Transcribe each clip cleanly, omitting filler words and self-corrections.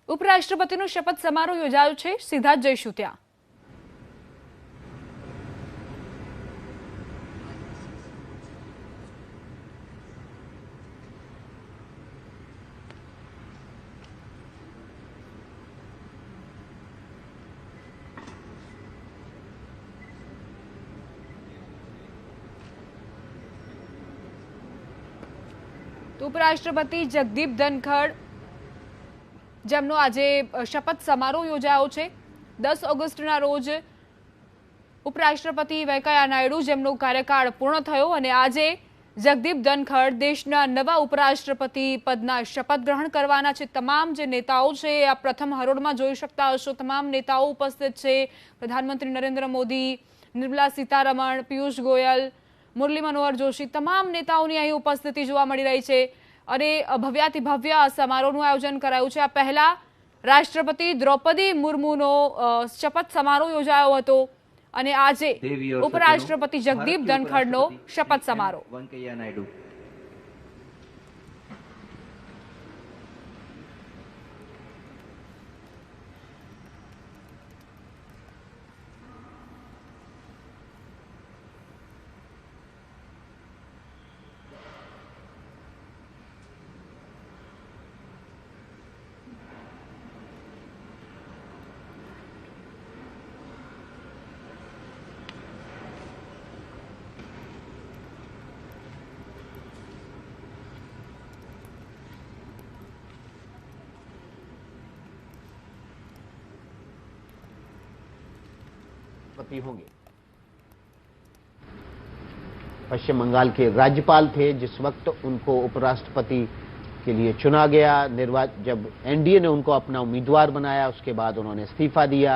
ઉપરાષ્ટ્રપતિનો શપથ સમારોહ યોજાયો છે। સીધા જ જઈશું ત્યાં। तो उपराष्ट्रपति जगदीप धनखड़ जेमनो आज शपथ समारोह योजायो छे। 10 ऑगस्टना रोज उपराष्ट्रपति वेंकैया नायडू जेमनो कार्यकाल पूर्ण थयो अने आजे जगदीप धनखड़ देशना नवा उपराष्ट्रपति पदना शपथ ग्रहण करवाना छे। तमाम जे नेताओ छे आ प्रथम हरोळमां जोई शकता हशो, तमाम नेताओ उपस्थित छे। प्रधानमंत्री नरेंद्र मोदी, निर्मला सीतारमण, पीयूष गोयल, मुरली मनोहर जोशी, तमाम नेताओनी અહીં ઉપસ્થિતિ જોવા મળી રહી છે અને ભવ્યાતિભવ્ય સમારોહનું આયોજન કરાયું છે। આ પહેલા રાષ્ટ્રપતિ દ્રૌપદી મુર્મુનો શપથ સમારોહ યોજાયો હતો અને આજે ઉપરાષ્ટ્રપતિ જગદીપ ધનખડનો શપથ સમારોહ। વેંકૈયા નાયડુ होंगे। पश्चिम बंगाल के राज्यपाल थे जिस वक्त उनको उपराष्ट्रपति के लिए चुना गया। जब एनडीए ने उनको अपना उम्मीदवार बनाया उसके बाद उन्होंने इस्तीफा दिया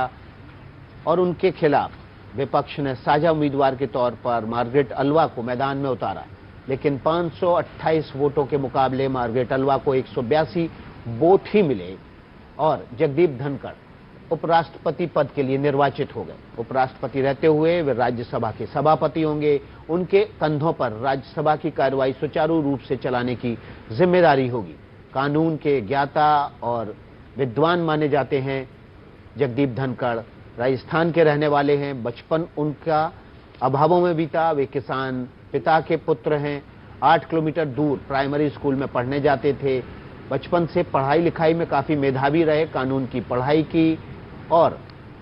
और उनके खिलाफ विपक्ष ने साझा उम्मीदवार के तौर पर मार्गरेट अल्वा को मैदान में उतारा, लेकिन 528 वोटों के मुकाबले मार्गरेट अल्वा को 182 वोट ही मिले और जगदीप धनखड़ उपराष्ट्रपति पद के लिए निर्वाचित हो गए। उपराष्ट्रपति रहते हुए वे राज्यसभा के सभापति होंगे। उनके कंधों पर राज्यसभा की कार्रवाई सुचारू रूप से चलाने की जिम्मेदारी होगी। कानून के ज्ञाता और विद्वान माने जाते हैं जगदीप धनखड़। राजस्थान के रहने वाले हैं। बचपन उनका अभावों में बीता। वे किसान पिता के पुत्र हैं। 8 किलोमीटर दूर प्राइमरी स्कूल में पढ़ने जाते थे। बचपन से पढ़ाई लिखाई में काफी मेधावी रहे। कानून की पढ़ाई की और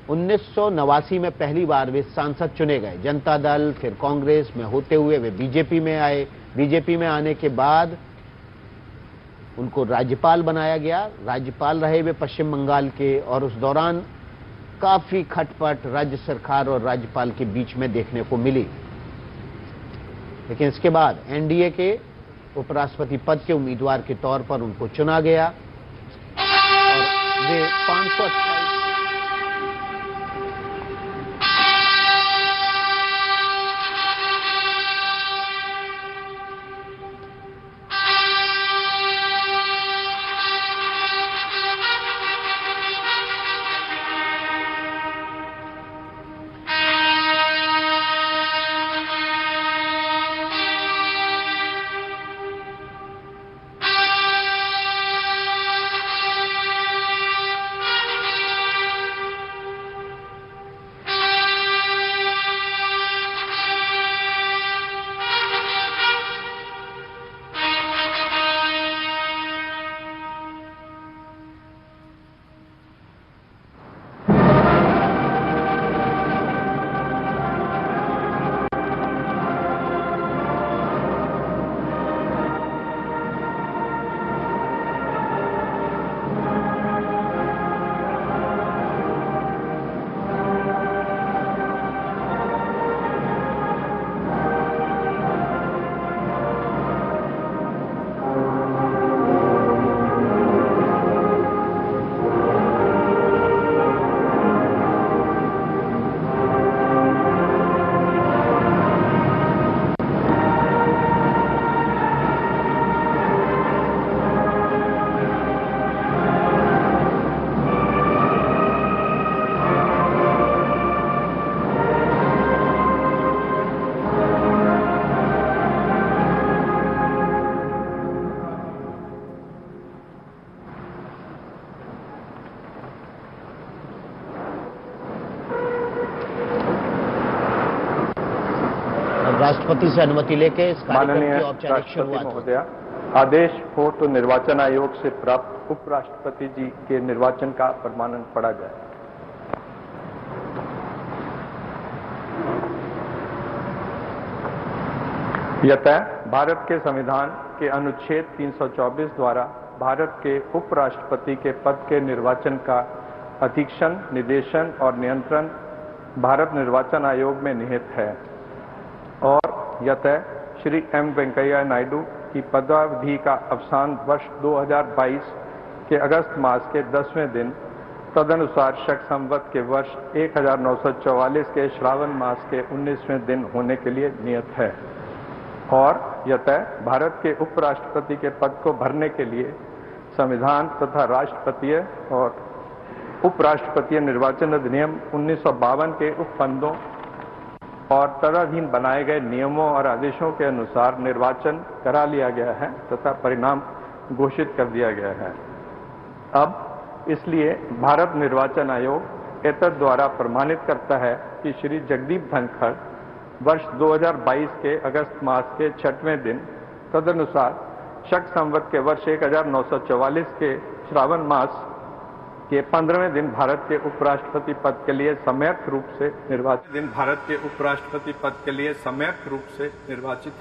1989 में पहली बार वे सांसद चुने गए। जनता दल फिर कांग्रेस में होते हुए वे बीजेपी में आए। बीजेपी में आने के बाद उनको राज्यपाल बनाया गया। राज्यपाल रहे वे पश्चिम बंगाल के और उस दौरान काफी खटपट राज्य सरकार और राज्यपाल के बीच में देखने को मिली। लेकिन इसके बाद एनडीए के उपराष्ट्रपति पद के उम्मीदवार के तौर पर उनको चुना गया और वे 528 राष्ट्रपति से अनुमति लेके इस कार्यक्रम माननीय की औपचारिक राष्ट्रपति शुरुआत होगी। महोदया, आदेश हो तो निर्वाचन आयोग से प्राप्त उपराष्ट्रपति जी के निर्वाचन का प्रमाणन पढ़ा जाए। यतः भारत के संविधान के अनुच्छेद 324 द्वारा भारत के उपराष्ट्रपति के पद के निर्वाचन का अधीक्षण, निर्देशन और नियंत्रण भारत निर्वाचन आयोग में निहित है और यतः श्री एम वेंकैया नायडू की पदावधि का अवसान वर्ष 2022 के अगस्त मास के 10वें दिन तदनुसार शक संवत के वर्ष 1944 के श्रावण मास के 19वें दिन होने के लिए नियत है और यतः भारत के उपराष्ट्रपति के पद को भरने के लिए संविधान तथा राष्ट्रपतीय और उपराष्ट्रपतीय निर्वाचन अधिनियम 1952 के उपबंधों और तदधीन बनाए गए नियमों और आदेशों के अनुसार निर्वाचन करा लिया गया है तथा परिणाम घोषित कर दिया गया है। अब इसलिए भारत निर्वाचन आयोग एतद द्वारा प्रमाणित करता है कि श्री जगदीप धनखड़ वर्ष 2022 के अगस्त मास के 6वें दिन तदनुसार शक संवत के वर्ष 1944 के श्रावण मास के 15वें दिन भारत के उपराष्ट्रपति पद के लिए सम्यक रूप से निर्वाचित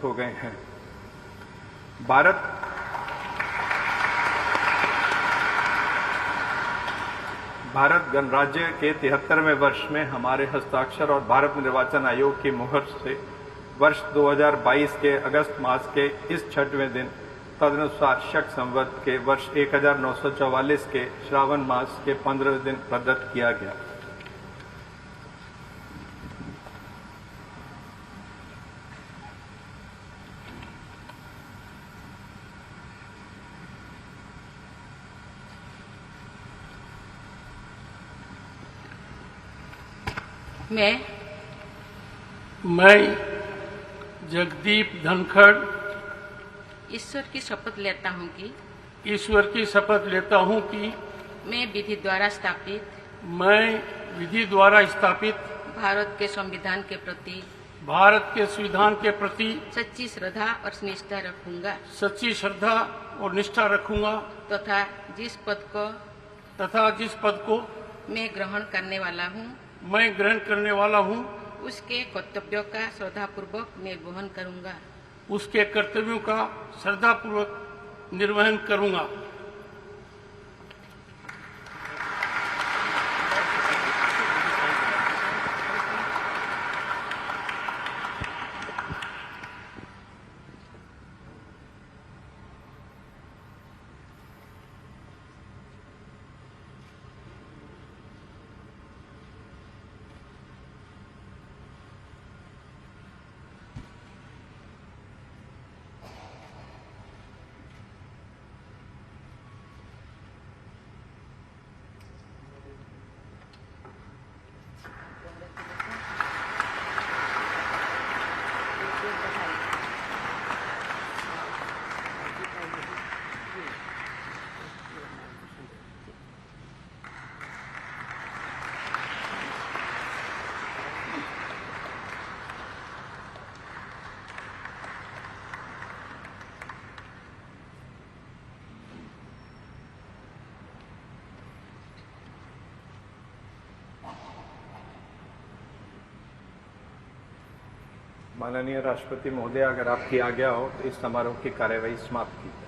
हो गए हैं। भारत गणराज्य के 73वें वर्ष में हमारे हस्ताक्षर और भारत निर्वाचन आयोग की मुहर से वर्ष 2022 के अगस्त मास के इस 6वें दिन तदनुसार शक संवत के वर्ष 1944 के श्रावण मास के 15वें दिन प्रदत्त किया गया। मैं जगदीप धनखड़ ईश्वर की शपथ लेता हूँ कि मैं विधि द्वारा स्थापित भारत के संविधान के प्रति सच्ची श्रद्धा और निष्ठा रखूंगा तथा जिस पद को मैं ग्रहण करने वाला हूँ उसके कर्तव्यों का श्रद्धापूर्वक निर्वहन करूंगा। माननीय राष्ट्रपति महोदय, अगर आपकी आज्ञा हो तो इस समारोह की कार्यवाही समाप्त की जाए।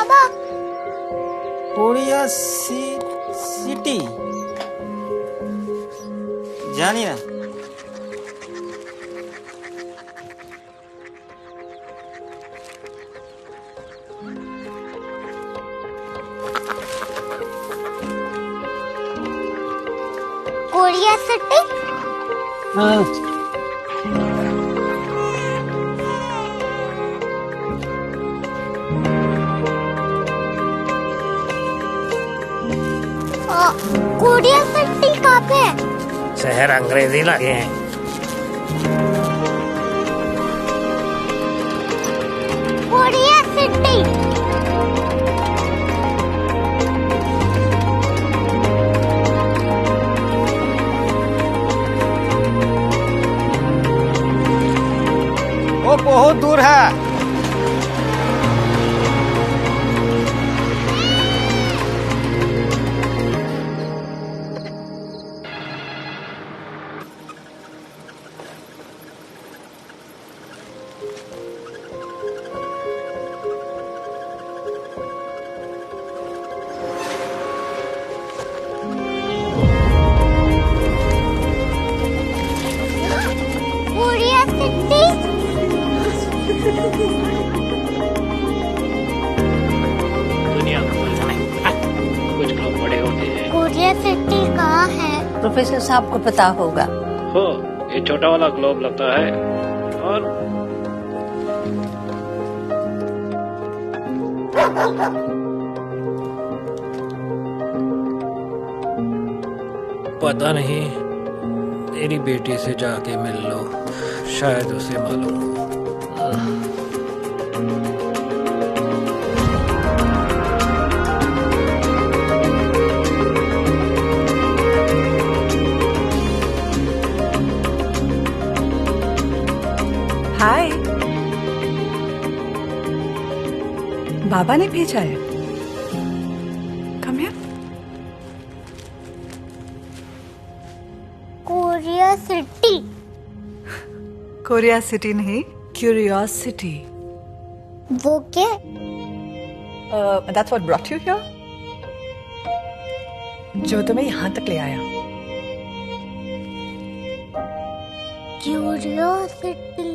बाबा? कोरिया सिटी जानिए। Korea city? हाँ। कोरिया सिटी कहाँ पे है? शहर अंग्रेजी लगे हैं। Korea city. वो बहुत दूर है। Korea city? दुनिया को कुछ लोग बड़े होते हैं। कोरिया सिटी कहाँ है? प्रोफेसर साहब को पता होगा। हो, ये छोटा वाला ग्लोब लगता है और पता नहीं, तेरी बेटी से जाके मिल लो, शायद उसे मालूम हो। हाय, बाबा ने भेजा है। Come here. Korea city. Korea city नहीं, क्यूरियोसिटी। वो क्या? That's what brought you here. जो तुम्हें यहाँ तक ले आया। क्यूरियोसिटी।